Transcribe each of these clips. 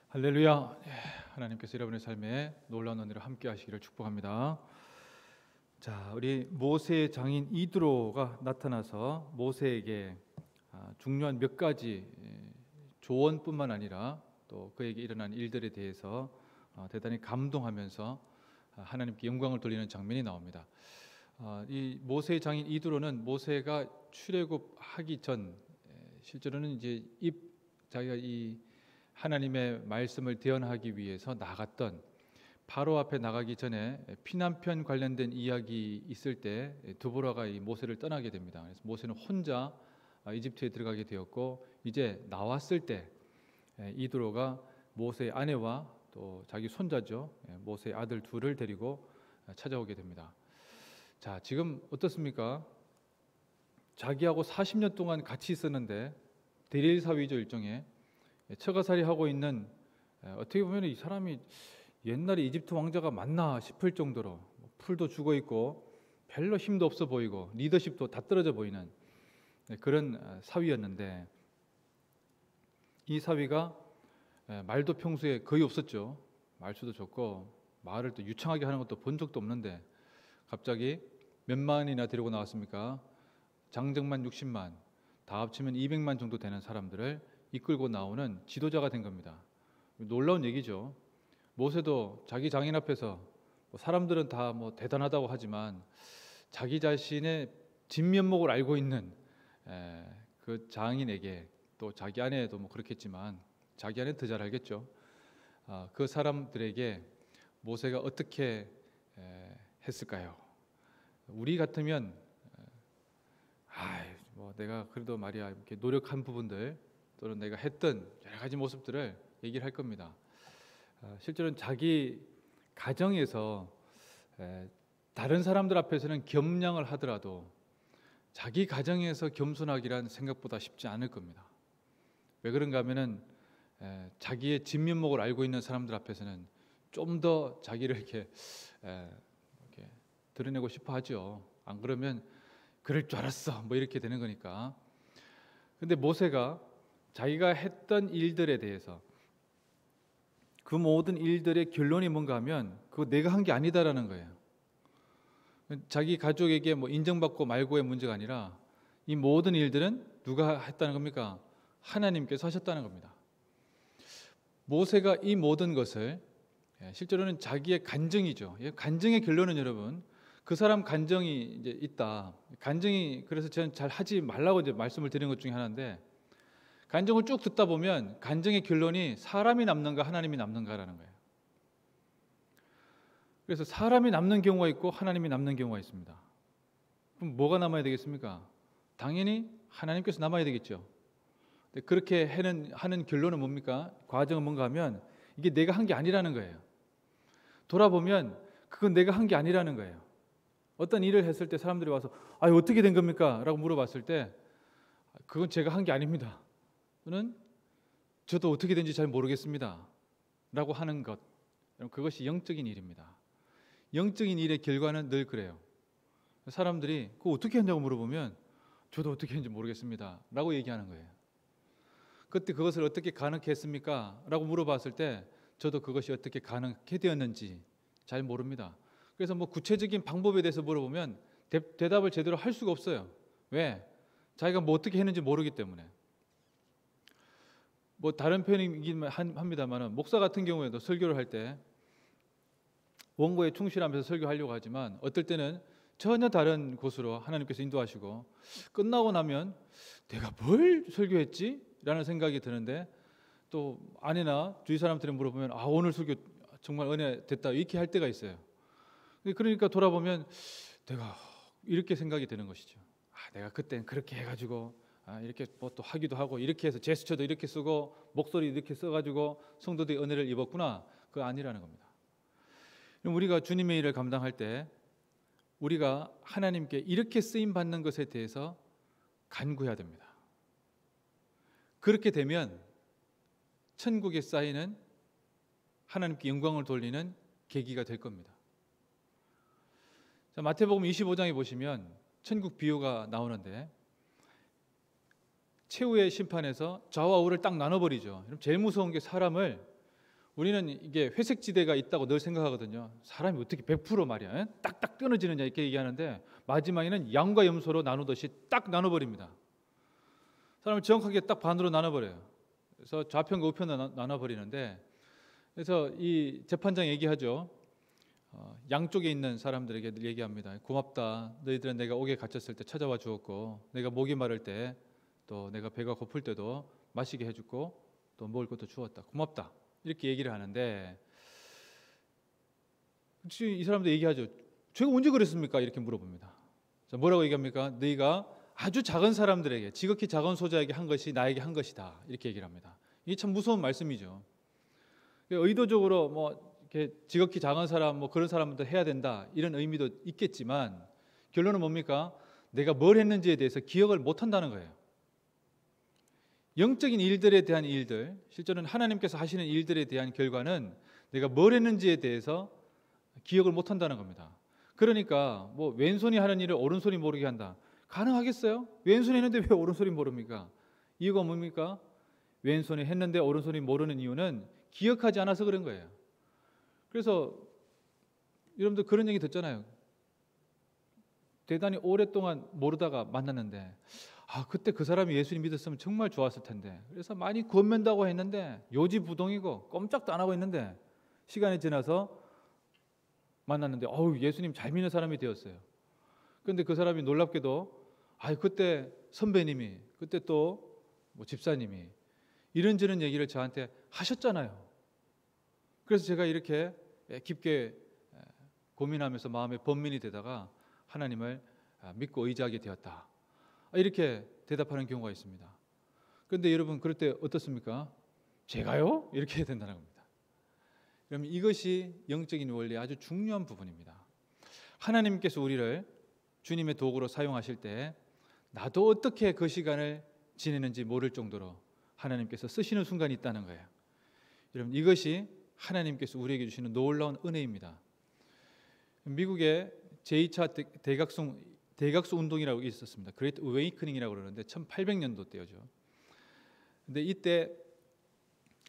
할렐루야. 하나님께서 여러분의 삶에 놀라운 은혜로 함께 하시기를 축복합니다. 자, 우리 모세의 장인 이드로가 나타나서 모세에게 중요한 몇 가지 조언뿐만 아니라 또 그에게 일어난 일들에 대해서 대단히 감동하면서 하나님께 영광을 돌리는 장면이 나옵니다. 이 모세의 장인 이드로는 모세가 출애굽하기 전 실제로는 이제 자기가 이 하나님의 말씀을 대언하기 위해서 나갔던 바로 앞에 나가기 전에 피난편 관련된 이야기 있을 때 드보라가 이 모세를 떠나게 됩니다. 그래서 모세는 혼자 이집트에 들어가게 되었고 이제 나왔을 때 이드로가 모세의 아내와 또 자기 손자죠, 모세의 아들 둘을 데리고 찾아오게 됩니다. 자, 지금 어떻습니까? 자기하고 40년 동안 같이 있었는데 대릴 사위죠, 일종의 처가살이 하고 있는, 어떻게 보면 이 사람이 옛날에 이집트 왕자가 맞나 싶을 정도로 풀도 죽어 있고 별로 힘도 없어 보이고 리더십도 다 떨어져 보이는 그런 사위였는데, 이 사위가 말도 평소에 거의 없었죠. 말수도 적고 말을 또 유창하게 하는 것도 본 적도 없는데 갑자기 몇만이나 데리고 나왔습니까? 장정만 60만, 다 합치면 200만 정도 되는 사람들을 이끌고 나오는 지도자가 된 겁니다. 놀라운 얘기죠. 모세도 자기 장인 앞에서 사람들은 다 대단하다고 하지만 자기 자신의 진면목을 알고 있는 그 장인에게, 또 자기 아내도 그렇겠지만 자기 아내는 더 잘 알겠죠. 그 사람들에게 모세가 어떻게 했을까요? 우리 같으면 내가 그래도 말이야 이렇게 노력한 부분들 또는 내가 했던 여러 가지 모습들을 얘기를 할 겁니다. 실제로는 자기 가정에서 다른 사람들 앞에서는 겸양을 하더라도 자기 가정에서 겸손하기란 생각보다 쉽지 않을 겁니다. 왜 그런가 하면은 자기의 진면목을 알고 있는 사람들 앞에서는 좀 더 자기를 이렇게 드러내고 싶어 하죠. 안 그러면 그럴 줄 알았어 이렇게 되는 거니까. 근데 모세가 자기가 했던 일들에 대해서, 그 모든 일들의 결론이 뭔가 하면 그거 내가 한 게 아니다라는 거예요. 자기 가족에게 인정받고 말고의 문제가 아니라 이 모든 일들은 누가 했다는 겁니까? 하나님께서 하셨다는 겁니다. 모세가 이 모든 것을, 실제로는 자기의 간증이죠. 간증의 결론은 여러분, 그 사람 간증이 이제 있다. 간증이, 그래서 저는 잘 하지 말라고 이제 말씀을 드린 것 중에 하나인데, 간증을 쭉 듣다 보면 간증의 결론이 사람이 남는가 하나님이 남는가라는 거예요. 그래서 사람이 남는 경우가 있고 하나님이 남는 경우가 있습니다. 그럼 뭐가 남아야 되겠습니까? 당연히 하나님께서 남아야 되겠죠. 그렇게 하는 결론은 뭡니까? 과정은 뭔가 하면 이게 내가 한 게 아니라는 거예요. 돌아보면 그건 내가 한 게 아니라는 거예요. 어떤 일을 했을 때 사람들이 와서 어떻게 된 겁니까? 라고 물어봤을 때 그건 제가 한 게 아닙니다. 또는 저도 어떻게 된지 잘 모르겠습니다 라고 하는 것, 그것이 영적인 일입니다. 영적인 일의 결과는 늘 그래요. 사람들이 그거 어떻게 했냐고 물어보면 저도 어떻게 했는지 모르겠습니다 라고 얘기하는 거예요. 그때 그것을 어떻게 가능케 했습니까? 라고 물어봤을 때 저도 그것이 어떻게 가능케 되었는지 잘 모릅니다. 그래서 구체적인 방법에 대해서 물어보면 대답을 제대로 할 수가 없어요. 왜? 자기가 어떻게 했는지 모르기 때문에. 다른 표현이긴 합니다만, 목사 같은 경우에도 설교를 할 때 원고에 충실하면서 설교하려고 하지만 어떨 때는 전혀 다른 곳으로 하나님께서 인도하시고 끝나고 나면 내가 뭘 설교했지? 라는 생각이 드는데, 또 아내나 주위 사람들이 물어보면 오늘 설교 정말 은혜 됐다 이렇게 할 때가 있어요. 그러니까 돌아보면 내가 이렇게 생각이 되는 것이죠. 내가 그때는 그렇게 해가지고 이렇게 또 하기도 하고 이렇게 해서 제스처도 이렇게 쓰고 목소리 이렇게 써가지고 성도들이 은혜를 입었구나. 그거 아니라는 겁니다. 우리가 주님의 일을 감당할 때 우리가 하나님께 이렇게 쓰임 받는 것에 대해서 간구해야 됩니다. 그렇게 되면 천국에 쌓이는 하나님께 영광을 돌리는 계기가 될 겁니다. 자, 마태복음 25장에 보시면 천국 비유가 나오는데, 최후의 심판에서 좌와 우를 딱 나눠버리죠. 제일 무서운 게 사람을 우리는 이게 회색 지대가 있다고 늘 생각하거든요. 사람이 어떻게 100% 말이야, 딱딱 끊어지느냐 이렇게 얘기하는데 마지막에는 양과 염소로 나누듯이 딱 나눠버립니다. 사람을 정확하게 딱 반으로 나눠버려요. 그래서 좌편과 우편으로 나눠버리는데, 그래서 이 재판장 얘기하죠. 양쪽에 있는 사람들에게 얘기합니다. 고맙다. 너희들은 내가 옥에 갇혔을 때 찾아와 주었고, 내가 목이 마를 때, 또 내가 배가 고플 때도 마시게 해주고, 또 먹을 것도 주었다. 고맙다. 이렇게 얘기를 하는데, 이 사람도 얘기하죠. 제가 언제 그랬습니까? 이렇게 물어봅니다. 자, 뭐라고 얘기합니까? 너희가 아주 작은 사람들에게, 지극히 작은 소자에게 한 것이 나에게 한 것이다. 이렇게 얘기를 합니다. 이게 참 무서운 말씀이죠. 의도적으로 뭐 이렇게 지극히 작은 사람, 뭐 그런 사람한테 해야 된다 이런 의미도 있겠지만, 결론은 뭡니까? 내가 뭘 했는지에 대해서 기억을 못 한다는 거예요. 영적인 일들에 대한 일들, 실제로는 하나님께서 하시는 일들에 대한 결과는 내가 뭘 했는지에 대해서 기억을 못 한다는 겁니다. 그러니까 뭐 왼손이 하는 일을 오른손이 모르게 한다. 가능하겠어요? 왼손이 했는데 왜 오른손이 모릅니까? 이유가 뭡니까? 왼손이 했는데 오른손이 모르는 이유는 기억하지 않아서 그런 거예요. 그래서 여러분들 그런 얘기 듣잖아요. 대단히 오랫동안 모르다가 만났는데, 그때 그 사람이 예수님 믿었으면 정말 좋았을 텐데, 그래서 많이 권면다고 했는데 요지부동이고 꼼짝도 안 하고 있는데 시간이 지나서 만났는데 예수님 잘 믿는 사람이 되었어요. 그런데 그 사람이 놀랍게도 그때 선배님이, 그때 또 뭐 집사님이 이런저런 얘기를 저한테 하셨잖아요. 그래서 제가 이렇게 깊게 고민하면서 마음에 번민이 되다가 하나님을 믿고 의지하게 되었다. 이렇게 대답하는 경우가 있습니다. 그런데 여러분, 그럴 때 어떻습니까? 제가요? 이렇게 해야 된다는 겁니다. 그러면 이것이 영적인 원리의 아주 중요한 부분입니다. 하나님께서 우리를 주님의 도구로 사용하실 때 나도 어떻게 그 시간을 지내는지 모를 정도로 하나님께서 쓰시는 순간이 있다는 거예요. 여러분, 이것이 하나님께서 우리에게 주시는 놀라운 은혜입니다. 미국의 제2차 대각수 운동이라고 있었습니다. 그레이트 어웨이커닝이라고 그러는데 1800년도 때였죠. 근데 이때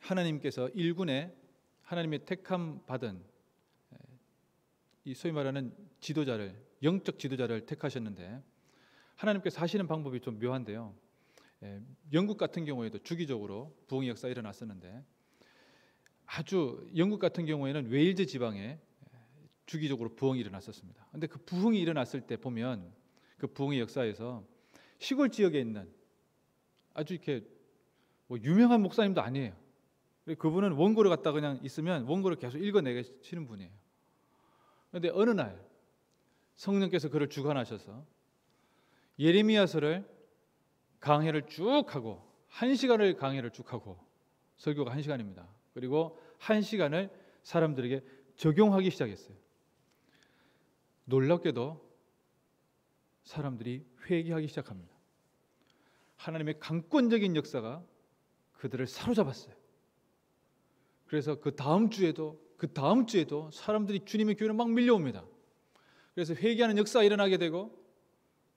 하나님께서 일군에 하나님의 택함 받은 이 소위 말하는 지도자를, 영적 지도자를 택하셨는데, 하나님께서 하시는 방법이 좀 묘한데요. 영국 같은 경우에도 주기적으로 부흥의 역사가 일어났었는데, 아주 영국 같은 경우에는 웨일즈 지방에 주기적으로 부흥이 일어났었습니다. 그런데 그 부흥이 일어났을 때 보면 그 부흥의 역사에서 시골 지역에 있는 아주 이렇게 뭐 유명한 목사님도 아니에요. 그분은 원고를 갖다 그냥 있으면 원고를 계속 읽어내시는 분이에요. 그런데 어느 날 성령께서 그를 주관하셔서 예레미야서를 강해를 쭉 하고 1시간을 강해를 쭉 하고, 설교가 1시간입니다. 그리고 1시간을 사람들에게 적용하기 시작했어요. 놀랍게도 사람들이 회개하기 시작합니다. 하나님의 강권적인 역사가 그들을 사로잡았어요. 그래서 그 다음 주에도 사람들이 주님의 교회로 막 밀려옵니다. 그래서 회개하는 역사가 일어나게 되고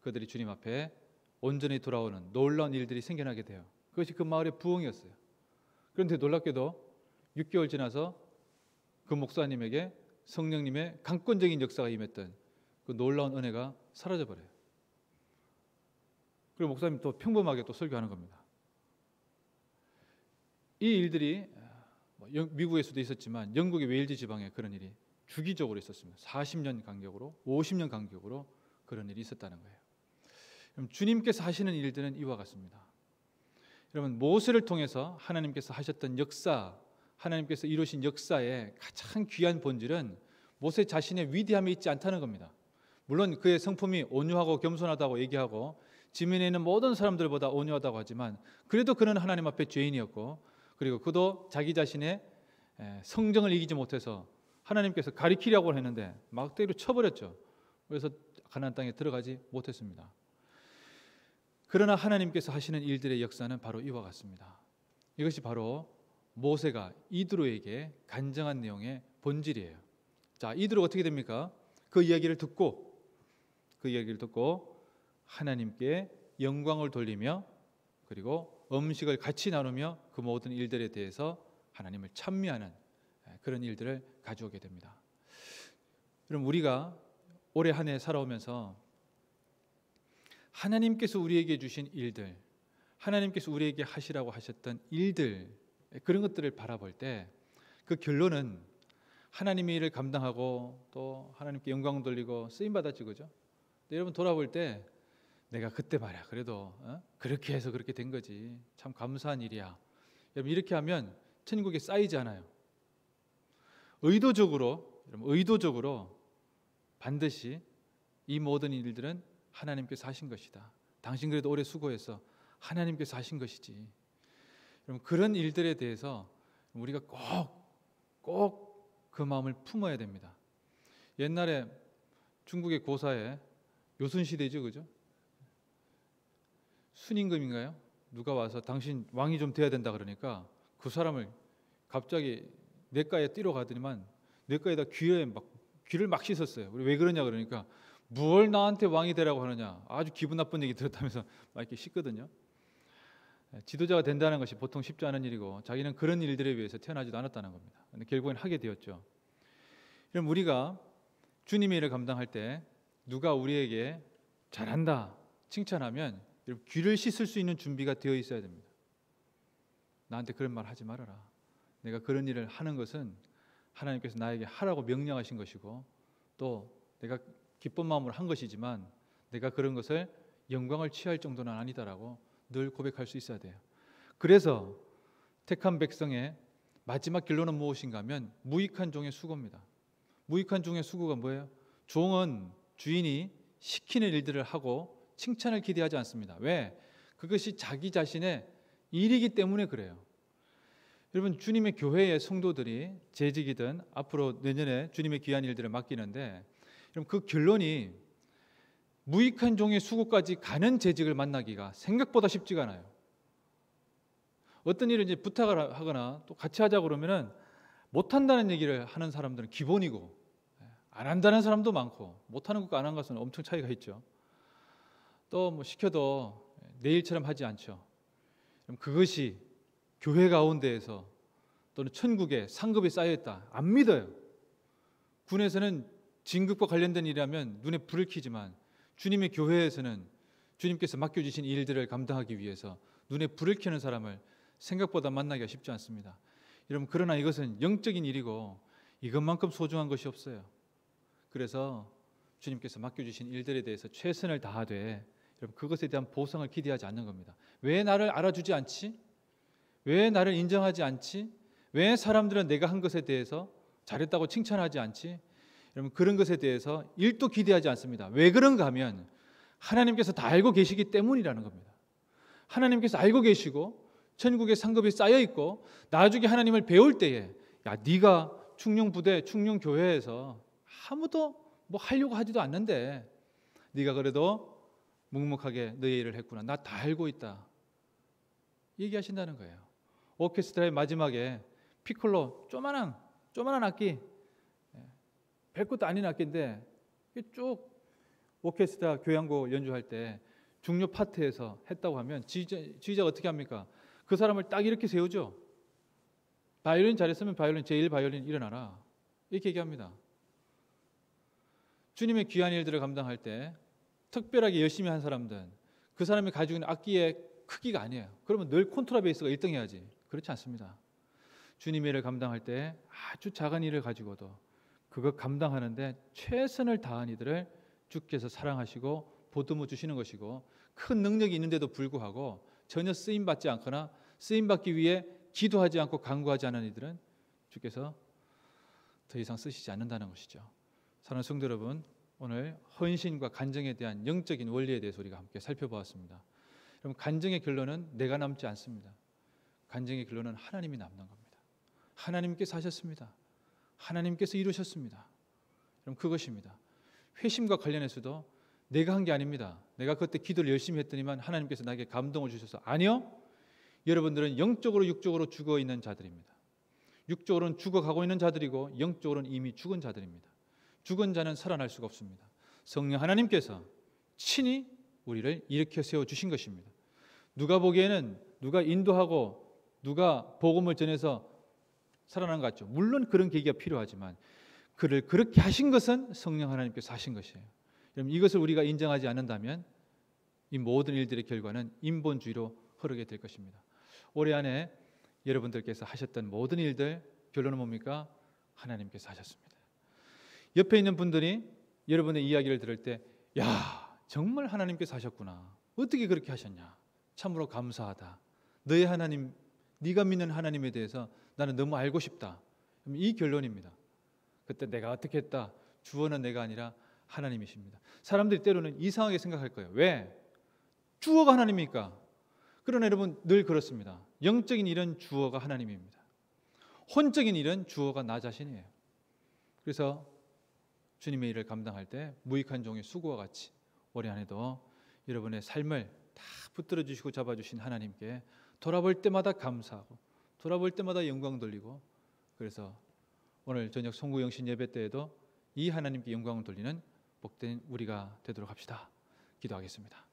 그들이 주님 앞에 온전히 돌아오는 놀라운 일들이 생겨나게 돼요. 그것이 그 마을의 부흥이었어요. 그런데 놀랍게도 6개월 지나서 그 목사님에게 성령님의 강권적인 역사가 임했던 그 놀라운 은혜가 사라져버려요. 그리고 목사님 또 평범하게 또 설교하는 겁니다. 이 일들이 미국에서도 있었지만 영국의 웨일즈 지방에 그런 일이 주기적으로 있었습니다. 40년 간격으로, 50년 간격으로 그런 일이 있었다는 거예요. 그럼 주님께서 하시는 일들은 이와 같습니다. 여러분, 모세를 통해서 하나님께서 하셨던 역사, 하나님께서 이루신 역사의 가장 귀한 본질은 모세 자신의 위대함이 있지 않다는 겁니다. 물론 그의 성품이 온유하고 겸손하다고 얘기하고 지면에 있는 모든 사람들보다 온유하다고 하지만, 그래도 그는 하나님 앞에 죄인이었고, 그리고 그도 자기 자신의 성정을 이기지 못해서 하나님께서 가리키려고 했는데 막대기로 쳐버렸죠. 그래서 가나안 땅에 들어가지 못했습니다. 그러나 하나님께서 하시는 일들의 역사는 바로 이와 같습니다. 이것이 바로 모세가 이드로에게 간증한 내용의 본질이에요. 자, 이드로가 어떻게 됩니까? 그 이야기를 듣고 하나님께 영광을 돌리며, 그리고 음식을 같이 나누며 그 모든 일들에 대해서 하나님을 찬미하는 그런 일들을 가져오게 됩니다. 그럼 우리가 올해 한 해 살아오면서 하나님께서 우리에게 주신 일들, 하나님께서 우리에게 하시라고 하셨던 일들, 그런 것들을 바라볼 때 그 결론은 하나님의 일을 감당하고 또 하나님께 영광 돌리고 쓰임 받았지, 그죠? 여러분 돌아볼 때 내가 그때 말이야 그래도 그렇게 해서 그렇게 된 거지, 참 감사한 일이야. 여러분 이렇게 하면 천국에 쌓이지 않아요. 의도적으로 반드시 이 모든 일들은 하나님께서 하신 것이다. 당신 그래도 오래 수고해서 하나님께서 하신 것이지. 여러분 그런 일들에 대해서 우리가 꼭 그 마음을 품어야 됩니다. 옛날에 중국의 고사에 요순시대죠, 그죠? 순임금인가요? 누가 와서 당신 왕이 좀 돼야 된다 그러니까 그 사람을 갑자기 냇가에 뛰러 가더니만 냇가에다 귀를 막 씻었어요. 왜 그러냐 그러니까 뭘 나한테 왕이 되라고 하느냐, 아주 기분 나쁜 얘기 들었다면서 막 이렇게 씻거든요. 지도자가 된다는 것이 보통 쉽지 않은 일이고 자기는 그런 일들에 위해서 태어나지도 않았다는 겁니다. 근데 결국엔 하게 되었죠. 그럼 우리가 주님의 일을 감당할 때 누가 우리에게 잘한다 칭찬하면 귀를 씻을 수 있는 준비가 되어 있어야 됩니다. 나한테 그런 말 하지 말아라. 내가 그런 일을 하는 것은 하나님께서 나에게 하라고 명령하신 것이고 또 내가 기쁜 마음으로 한 것이지만 내가 그런 것을 영광을 취할 정도는 아니다라고 늘 고백할 수 있어야 돼요. 그래서 택한 백성의 마지막 결론은 무엇인가 하면 무익한 종의 수고입니다. 무익한 종의 수고가 뭐예요? 종은 주인이 시키는 일들을 하고 칭찬을 기대하지 않습니다. 왜? 그것이 자기 자신의 일이기 때문에 그래요. 여러분 주님의 교회의 성도들이 재직이든 앞으로 내년에 주님의 귀한 일들을 맡기는데 여러분 그 결론이 무익한 종의 수고까지 가는 재직을 만나기가 생각보다 쉽지가 않아요. 어떤 일을 이제 부탁을 하거나 또 같이 하자 그러면은 못 한다는 얘기를 하는 사람들은 기본이고 안 한다는 사람도 많고 못 하는 것과 안 하는 것은 엄청 차이가 있죠. 또 뭐 시켜도 내 일처럼 하지 않죠. 그럼 그것이 교회 가운데에서 또는 천국에 상급이 쌓여 있다 안 믿어요. 군에서는 진급과 관련된 일이라면 눈에 불을 켜지만 주님의 교회에서는 주님께서 맡겨주신 일들을 감당하기 위해서 눈에 불을 켜는 사람을 생각보다 만나기가 쉽지 않습니다. 여러분 그러나 이것은 영적인 일이고 이것만큼 소중한 것이 없어요. 그래서 주님께서 맡겨주신 일들에 대해서 최선을 다하되 여러분 그것에 대한 보상을 기대하지 않는 겁니다. 왜 나를 알아주지 않지? 왜 나를 인정하지 않지? 왜 사람들은 내가 한 것에 대해서 잘했다고 칭찬하지 않지? 여러분 그런 것에 대해서 일도 기대하지 않습니다. 왜 그런가 하면 하나님께서 다 알고 계시기 때문이라는 겁니다. 하나님께서 알고 계시고 천국에 상급이 쌓여 있고 나중에 하나님을 배울 때에 야 네가 충령부대 충령교회에서 아무도 뭐 하려고 하지도 않는데 네가 그래도 묵묵하게 너의 일을 했구나. 나 다 알고 있다. 얘기하신다는 거예요. 오케스트라의 마지막에 피콜로 조만한 악기 별것도 아닌 악기인데 쭉 오케스트라 교향곡 연주할 때 중요 파트에서 했다고 하면 지휘자가 어떻게 합니까? 그 사람을 딱 이렇게 세우죠. 바이올린 잘했으면 바이올린 제1 바이올린 일어나라 이렇게 얘기합니다. 주님의 귀한 일들을 감당할 때 특별하게 열심히 한 사람들은 그 사람이 가지고 있는 악기의 크기가 아니에요. 그러면 늘 콘트라베이스가 1등 해야지. 그렇지 않습니다. 주님의 일을 감당할 때 아주 작은 일을 가지고도 그거 감당하는데 최선을 다한 이들을 주께서 사랑하시고 보듬어 주시는 것이고 큰 능력이 있는데도 불구하고 전혀 쓰임받지 않거나 쓰임받기 위해 기도하지 않고 간구하지 않은 이들은 주께서 더 이상 쓰시지 않는다는 것이죠. 사랑하는 성도 여러분, 오늘 헌신과 간증에 대한 영적인 원리에 대해서 우리가 함께 살펴보았습니다. 여러분 간증의 결론은 내가 남지 않습니다. 간증의 결론은 하나님이 남는 겁니다. 하나님께서 하셨습니다. 하나님께서 이루셨습니다. 그럼 그것입니다. 회심과 관련해서도 내가 한 게 아닙니다. 내가 그때 기도를 열심히 했더니만 하나님께서 나에게 감동을 주셔서 아니요. 여러분들은 영적으로 육적으로 죽어 있는 자들입니다. 육적으로는 죽어가고 있는 자들이고 영적으로는 이미 죽은 자들입니다. 죽은 자는 살아날 수가 없습니다. 성령 하나님께서 친히 우리를 일으켜 세워주신 것입니다. 누가 보기에는 누가 인도하고 누가 복음을 전해서 살아난 것 같죠. 물론 그런 계기가 필요하지만 그를 그렇게 하신 것은 성령 하나님께서 하신 것이에요. 여러분, 이것을 우리가 인정하지 않는다면 이 모든 일들의 결과는 인본주의로 흐르게 될 것입니다. 올해 안에 여러분들께서 하셨던 모든 일들 결론은 뭡니까? 하나님께서 하셨습니다. 옆에 있는 분들이 여러분의 이야기를 들을 때, 야, 정말 하나님께서 하셨구나. 어떻게 그렇게 하셨냐? 참으로 감사하다. 너의 하나님, 네가 믿는 하나님에 대해서 나는 너무 알고 싶다. 이 결론입니다. 그때 내가 어떻게 했다? 주어는 내가 아니라 하나님이십니다. 사람들이 때로는 이상하게 생각할 거예요. 왜? 주어가 하나님입니까? 그러나 여러분, 늘 그렇습니다. 영적인 일은 주어가 하나님입니다. 혼적인 일은 주어가 나 자신이에요. 그래서 주님의 일을 감당할 때 무익한 종의 수고와 같이 올해 안에도 여러분의 삶을 다 붙들어 주시고 잡아주신 하나님께 돌아볼 때마다 감사하고 돌아볼 때마다 영광 돌리고, 그래서 오늘 저녁 송구영신 예배 때에도 이 하나님께 영광을 돌리는 복된 우리가 되도록 합시다. 기도하겠습니다.